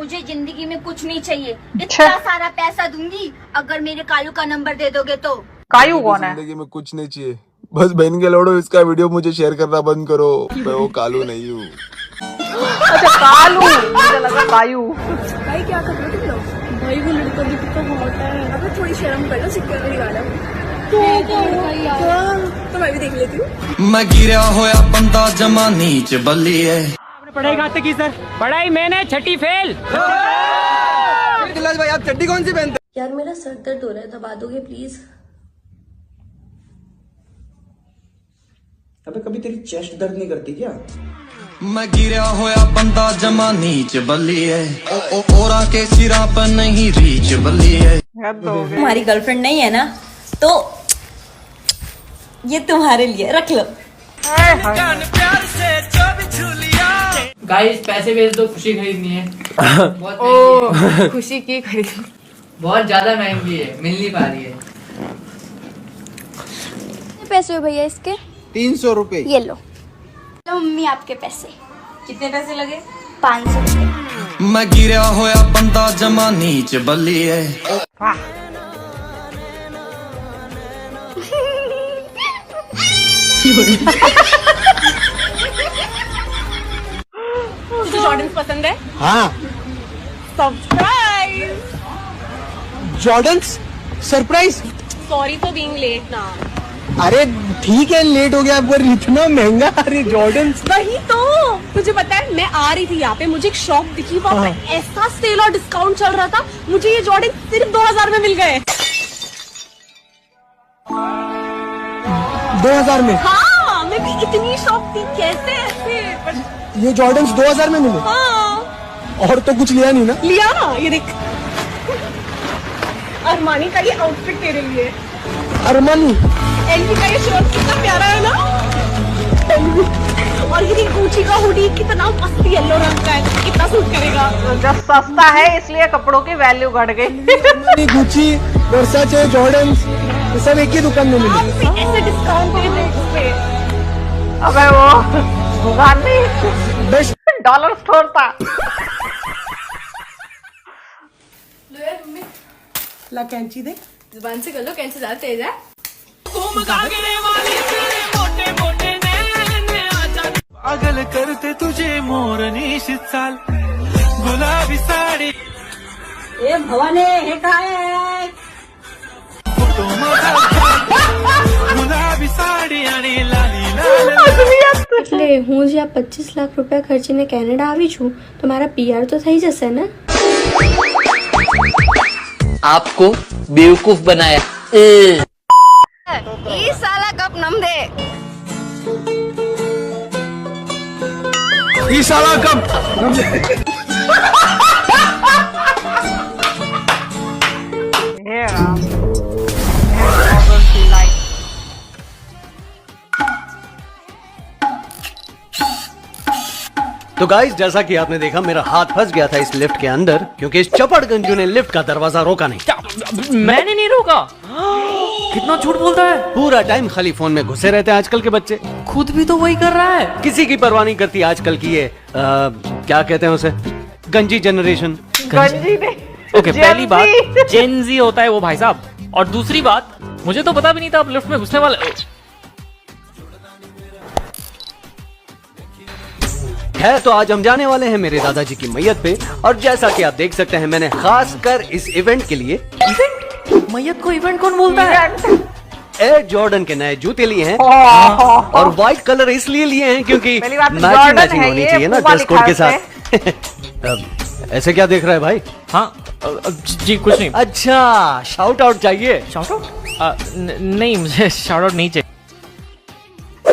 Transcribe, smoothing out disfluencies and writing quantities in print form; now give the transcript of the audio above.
मुझे जिंदगी में कुछ नहीं चाहिए, इतना सारा पैसा दूंगी अगर मेरे कालू का नंबर दे दोगे तो। कालू कौन है? जिंदगी में कुछ नहीं चाहिए, बस बहन के लोड़ो इसका वीडियो मुझे शेयर करना बंद करो, मैं वो कालू नहीं हूँ। अच्छा कालू, मुझे लगा कायू। भाई क्या कर रहे हो तुम लोग? भाई वो लड़का भी कितना हॉट है। अबे थोड़ी शर्म कर लो, सिक्योरिटी गार्ड है। तो मैं भी देख लेती हूँ। मैं गिरा होया बंदा जमा नीच बल्ली है। आपने पढ़ाई कहाँ तक की सर? पढ़ाई मैंने छठी फेल। भाई आप चड्डी कौन सी पहनते? यार मेरा सर दर्द हो रहा है, दबा दोगे प्लीज? अबे कभी तेरी चेस्ट दर्द नहीं करती क्या? मैं गिरा होया बंदा जमा नीच बल्ली है। ओरा के सिरा पर नहीं रीच बल्ली है। तुम्हारी गर्लफ्रेंड नहीं है ना, तो ये तुम्हारे लिए रख लो। गाइस पैसे भेज दो, खुशी खरीदनी है। बहुत खुशी की खरीद, बहुत ज्यादा महंगी है, मिल नहीं पा रही है। कितने पैसे हुए भैया इसके? 300 रुपए। ये लो। लो मम्मी आपके पैसे। कितने पैसे लगे? 500 रुपए। मैं गिरा होया बंदा जमा नीच बल्ली है। तुझे जॉर्डन पसंद है? हाँ। Surprise. Jordan's surprise. Sorry for being late ना। अरे ठीक है, लेट हो गया पर इतना महंगा। अरे जॉर्डन्स। वही तो तुझे पता है, मैं आ रही थी यहाँ पे, मुझे एक शॉप दिखी, वहाँ पे ऐसा सेल और डिस्काउंट चल रहा था, मुझे ये जॉर्डन सिर्फ 2000 में मिल गए। 2000 में? हाँ, मैं भी इतनी शॉप थी, कैसे ऐसे? ये जॉर्डन्स 2000 में मिले? हाँ। और तो कुछ लिया नहीं ना? लिया ना, ये देख अरमानी का ये आउटफिट तेरे लिए। अरमानी? एलवी का ये शर्ट कितना प्यारा है ना। और ये गुची का हुडी कितना मस्त येलो रंग का है, कितना सूट करेगा। जब सस्ता है इसलिए कपड़ों की वैल्यू बढ़ गई। गुची, वर्साचे, जॉर्डन्स ये सब एक ही दुकान में मिले। ऐसे डिस्काउंट पे रेट्स पे। अबे वो गांधी बेस्ट डॉलर स्टोर था। ला कैंची दे, जुबान से कर लो, कैंची ज्यादा तेज है। अगल करते तुझे मोरनी चाल, गुलाबी साडी ए भवाने हे काय आहे? गुलाबी साडी आणि लाली लाल। એટલે હું જ્યાં 25 લાખ રૂપિયા ખર્ચીને કેનેડા આવી છું તો મારા પીઆર તો થઈ જશે ને? आपको बेवकूफ बनाया। ई साला कप नम दे। ये साला कब? तो गाइस जैसा कि आपने देखा मेरा हाथ फंस गया था इस लिफ्ट के अंदर, क्योंकि इस चपड़गंजू ने लिफ्ट का दरवाजा रोका नहीं। मैंने नहीं रोका। कितना झूठ बोलता है। पूरा टाइम खाली फोन में घुसे रहते हैं आजकल के बच्चे। खुद भी तो वही कर रहा है। किसी की परवाह नहीं करती आजकल की ये क्या कहते हैं उसे, गंजी जनरेशन। गंजी ने ओके, पहली बात जेनजी होता है वो भाई साहब, और दूसरी बात मुझे तो पता भी नहीं था आप लिफ्ट में घुसने वाले। है तो आज हम जाने वाले हैं मेरे दादाजी की मैयत पे, और जैसा कि आप देख सकते हैं मैंने खास कर इस इवेंट के लिए मैयत को इवेंट कौन बोलता है? एयर जॉर्डन के नए जूते लिए हैं, और व्हाइट कलर इसलिए लिए हैं क्योंकि मैचिंग होनी चाहिए ना ड्रेस कोड के साथ। ऐसे क्या देख रहा है भाई? हाँ जी कुछ नहीं। अच्छा शाउट आउट चाहिए? Shout out? नहीं मुझे शाउट आउट नहीं चाहिए।